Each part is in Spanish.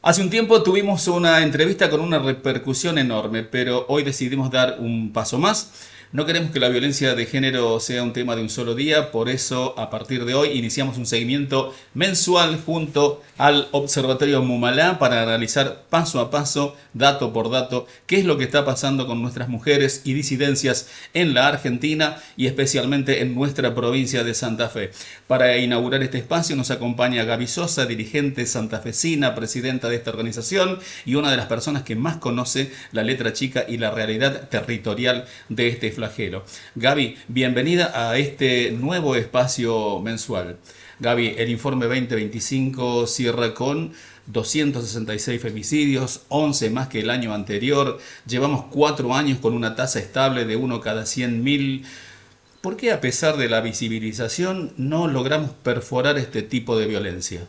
Hace un tiempo tuvimos una entrevista con una repercusión enorme, pero hoy decidimos dar un paso más. No queremos que la violencia de género sea un tema de un solo día, por eso a partir de hoy iniciamos un seguimiento mensual junto al Observatorio Mumalá para analizar paso a paso, dato por dato, qué es lo que está pasando con nuestras mujeres y disidencias en la Argentina y especialmente en nuestra provincia de Santa Fe. Para inaugurar este espacio nos acompaña Gaby Sosa, dirigente santafesina, presidenta de esta organización y una de las personas que más conoce la letra chica y la realidad territorial de este flagelo. Gaby, bienvenida a este nuevo espacio mensual. Gaby, el informe 2025 cierra con 266 femicidios, 11 más que el año anterior. Llevamos 4 años con una tasa estable de uno cada 100.000. ¿Por qué a pesar de la visibilización no logramos perforar este tipo de violencia?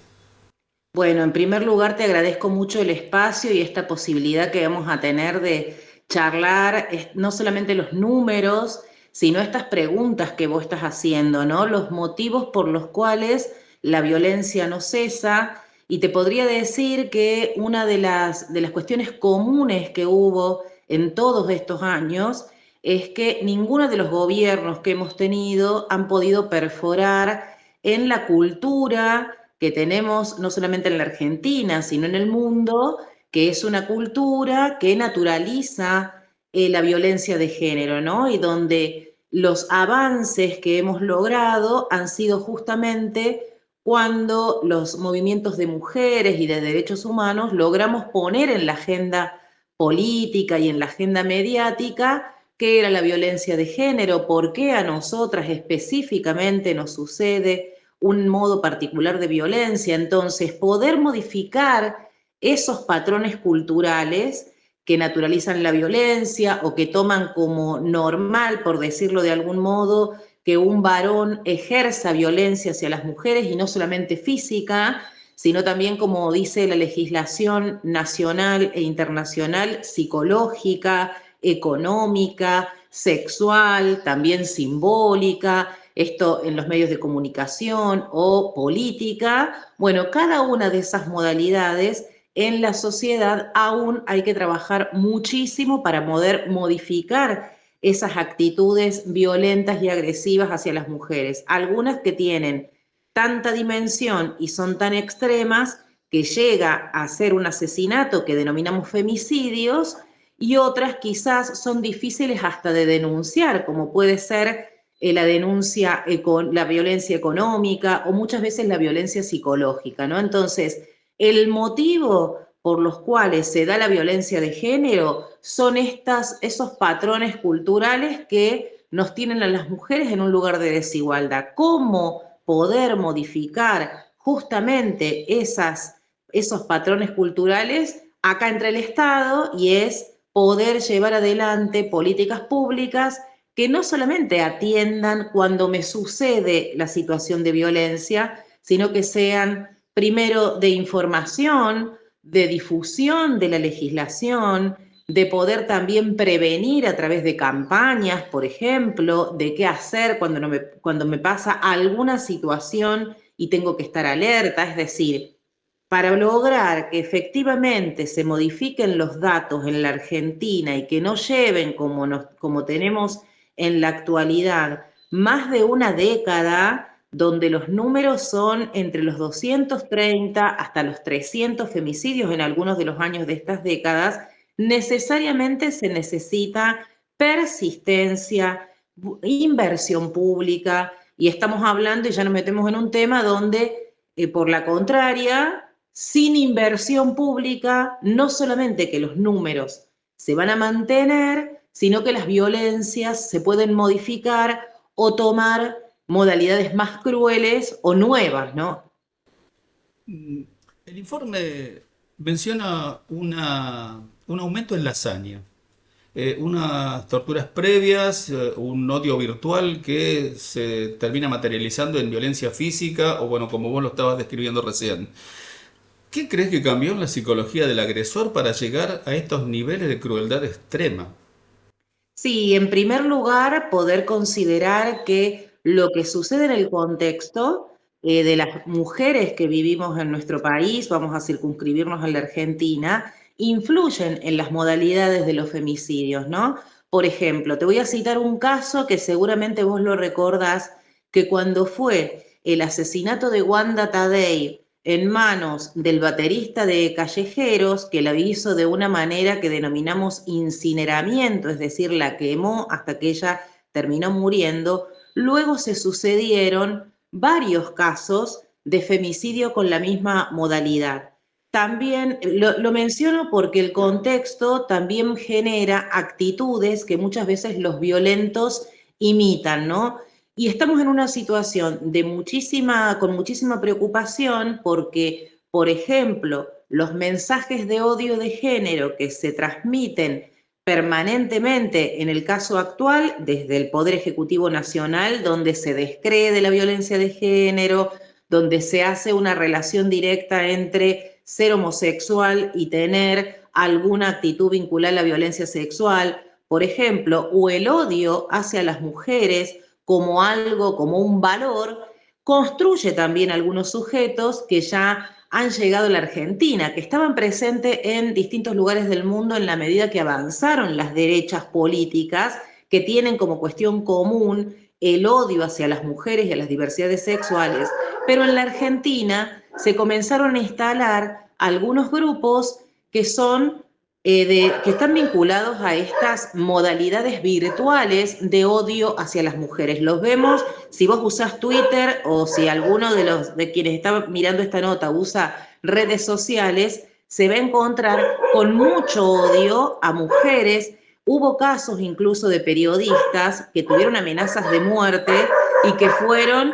Bueno, en primer lugar te agradezco mucho el espacio y esta posibilidad que vamos a tener de charlar no solamente los números, sino estas preguntas que vos estás haciendo, ¿no? Los motivos por los cuales la violencia no cesa. Y te podría decir que una de las cuestiones comunes que hubo en todos estos años es que ninguno de los gobiernos que hemos tenido han podido perforar en la cultura que tenemos no solamente en la Argentina, sino en el mundo, que es una cultura que naturaliza la violencia de género, ¿no? Y donde los avances que hemos logrado han sido justamente cuando los movimientos de mujeres y de derechos humanos logramos poner en la agenda política y en la agenda mediática qué era la violencia de género, por qué a nosotras específicamente nos sucede un modo particular de violencia. Entonces, poder modificar esos patrones culturales que naturalizan la violencia o que toman como normal, por decirlo de algún modo, que un varón ejerza violencia hacia las mujeres y no solamente física, sino también, como dice la legislación nacional e internacional, psicológica, económica, sexual, también simbólica, esto en los medios de comunicación o política. Bueno, cada una de esas modalidades en la sociedad aún hay que trabajar muchísimo para poder modificar esas actitudes violentas y agresivas hacia las mujeres. Algunas que tienen tanta dimensión y son tan extremas que llega a ser un asesinato que denominamos femicidios, y otras quizás son difíciles hasta de denunciar, como puede ser la denuncia, la violencia económica o muchas veces la violencia psicológica, ¿no? Entonces, el motivo por los cuales se da la violencia de género son esos patrones culturales que nos tienen a las mujeres en un lugar de desigualdad. ¿Cómo poder modificar justamente esos patrones culturales? Acá entra el Estado y es poder llevar adelante políticas públicas que no solamente atiendan cuando me sucede la situación de violencia, sino que sean primero de información, de difusión de la legislación, de poder también prevenir a través de campañas, por ejemplo, de qué hacer cuando me pasa alguna situación y tengo que estar alerta, es decir, para lograr que efectivamente se modifiquen los datos en la Argentina y que no lleven como tenemos en la actualidad más de una década donde los números son entre los 230 hasta los 300 femicidios en algunos de los años de estas décadas, necesariamente se necesita persistencia, inversión pública, y estamos hablando, y ya nos metemos en un tema donde, por la contraria, sin inversión pública, no solamente que los números se van a mantener, sino que las violencias se pueden modificar o tomar modalidades más crueles o nuevas, ¿no? El informe menciona un aumento en la hazaña, unas torturas previas, un odio virtual que se termina materializando en violencia física o bueno, como vos lo estabas describiendo recién. ¿Qué crees que cambió en la psicología del agresor para llegar a estos niveles de crueldad extrema? Sí, en primer lugar, poder considerar que lo que sucede en el contexto de las mujeres que vivimos en nuestro país, vamos a circunscribirnos en la Argentina, influyen en las modalidades de los femicidios, ¿no? Por ejemplo, te voy a citar un caso que seguramente vos lo recordás, que cuando fue el asesinato de Wanda Tadei en manos del baterista de Callejeros, que la hizo de una manera que denominamos incineramiento, es decir, la quemó hasta que ella terminó muriendo, luego se sucedieron varios casos de femicidio con la misma modalidad. También lo menciono porque el contexto también genera actitudes que muchas veces los violentos imitan, ¿no? Y estamos en una situación de con muchísima preocupación porque, por ejemplo, los mensajes de odio de género que se transmiten permanentemente, en el caso actual, desde el Poder Ejecutivo Nacional, donde se descree de la violencia de género, donde se hace una relación directa entre ser homosexual y tener alguna actitud vinculada a la violencia sexual, por ejemplo, o el odio hacia las mujeres como algo, como un valor, construye también algunos sujetos que ya han llegado a la Argentina, que estaban presentes en distintos lugares del mundo en la medida que avanzaron las derechas políticas, que tienen como cuestión común el odio hacia las mujeres y a las diversidades sexuales, pero en la Argentina se comenzaron a instalar algunos grupos que son que están vinculados a estas modalidades virtuales de odio hacia las mujeres. Los vemos, si vos usás Twitter o si alguno de quienes está mirando esta nota usa redes sociales, se va a encontrar con mucho odio a mujeres. Hubo casos incluso de periodistas que tuvieron amenazas de muerte y que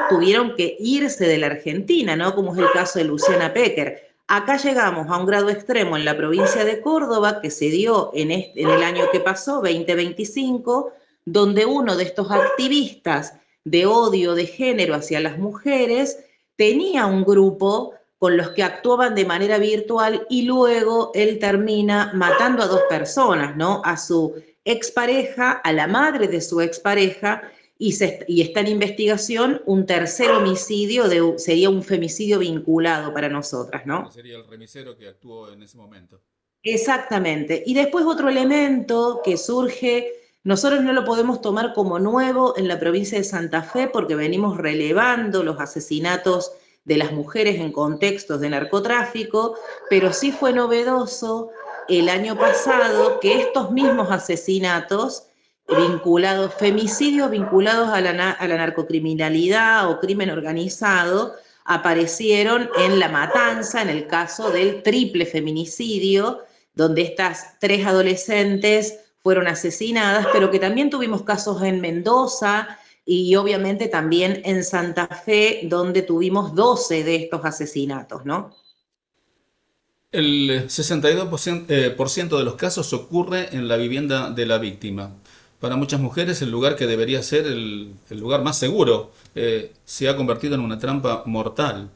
tuvieron que irse de la Argentina, ¿no? Como es el caso de Luciana Pecker. Acá llegamos a un grado extremo en la provincia de Córdoba, que se dio en el año que pasó, 2025, donde uno de estos activistas de odio de género hacia las mujeres tenía un grupo con los que actuaban de manera virtual y luego él termina matando a dos personas, ¿no? A su expareja, a la madre de su expareja, y está en investigación un tercer homicidio, sería un femicidio vinculado para nosotras, Claro, ¿no? sería el remisero que actuó en ese momento. Exactamente. Y después otro elemento que surge, nosotros no lo podemos tomar como nuevo en la provincia de Santa Fe porque venimos relevando los asesinatos de las mujeres en contextos de narcotráfico, pero sí fue novedoso el año pasado que estos mismos asesinatos femicidios vinculados a la narcocriminalidad o crimen organizado, aparecieron en La Matanza, en el caso del triple feminicidio, donde estas tres adolescentes fueron asesinadas, pero que también tuvimos casos en Mendoza y obviamente también en Santa Fe, donde tuvimos 12 de estos asesinatos, ¿no? El 62% por ciento de los casos ocurre en la vivienda de la víctima. Para muchas mujeres el lugar que debería ser el lugar más seguro se ha convertido en una trampa mortal.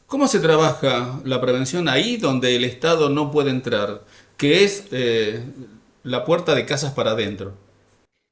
¿Cómo se trabaja la prevención ahí donde el Estado no puede entrar? Que es la puerta de casas para adentro.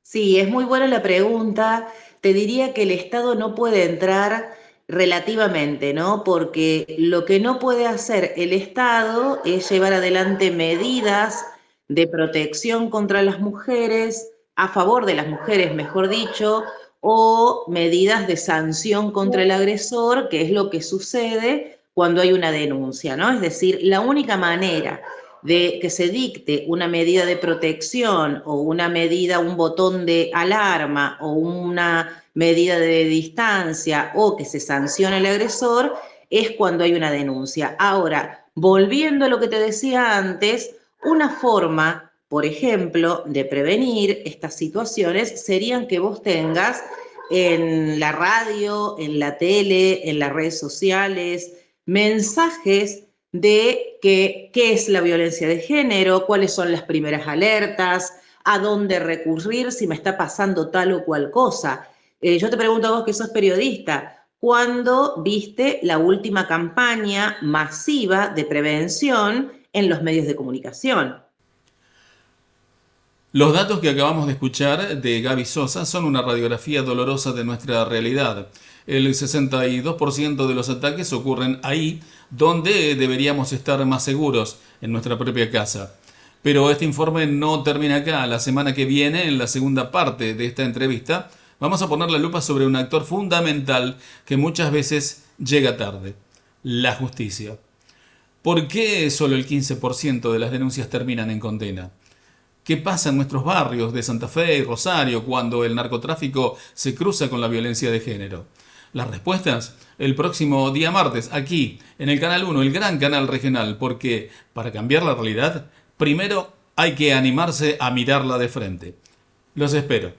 Sí, es muy buena la pregunta. Te diría que el Estado no puede entrar relativamente, ¿no? Porque lo que no puede hacer el Estado es llevar adelante medidas de protección contra las mujeres, a favor de las mujeres, mejor dicho, o medidas de sanción contra el agresor, que es lo que sucede cuando hay una denuncia, ¿no? Es decir, la única manera de que se dicte una medida de protección o una medida, un botón de alarma o una medida de distancia o que se sancione al agresor es cuando hay una denuncia. Ahora, volviendo a lo que te decía antes, una forma, por ejemplo, de prevenir estas situaciones serían que vos tengas en la radio, en la tele, en las redes sociales, mensajes de qué es la violencia de género, cuáles son las primeras alertas, a dónde recurrir si me está pasando tal o cual cosa. Yo te pregunto a vos que sos periodista, ¿cuándo viste la última campaña masiva de prevención en los medios de comunicación? Los datos que acabamos de escuchar de Gaby Sosa son una radiografía dolorosa de nuestra realidad. El 62% de los ataques ocurren ahí, donde deberíamos estar más seguros, en nuestra propia casa. Pero este informe no termina acá. La semana que viene, en la segunda parte de esta entrevista, vamos a poner la lupa sobre un actor fundamental que muchas veces llega tarde: la justicia. ¿Por qué solo el 15% de las denuncias terminan en condena? ¿Qué pasa en nuestros barrios de Santa Fe y Rosario cuando el narcotráfico se cruza con la violencia de género? Las respuestas el próximo día martes, aquí, en el Canal 1, el gran canal regional, porque para cambiar la realidad, primero hay que animarse a mirarla de frente. Los espero.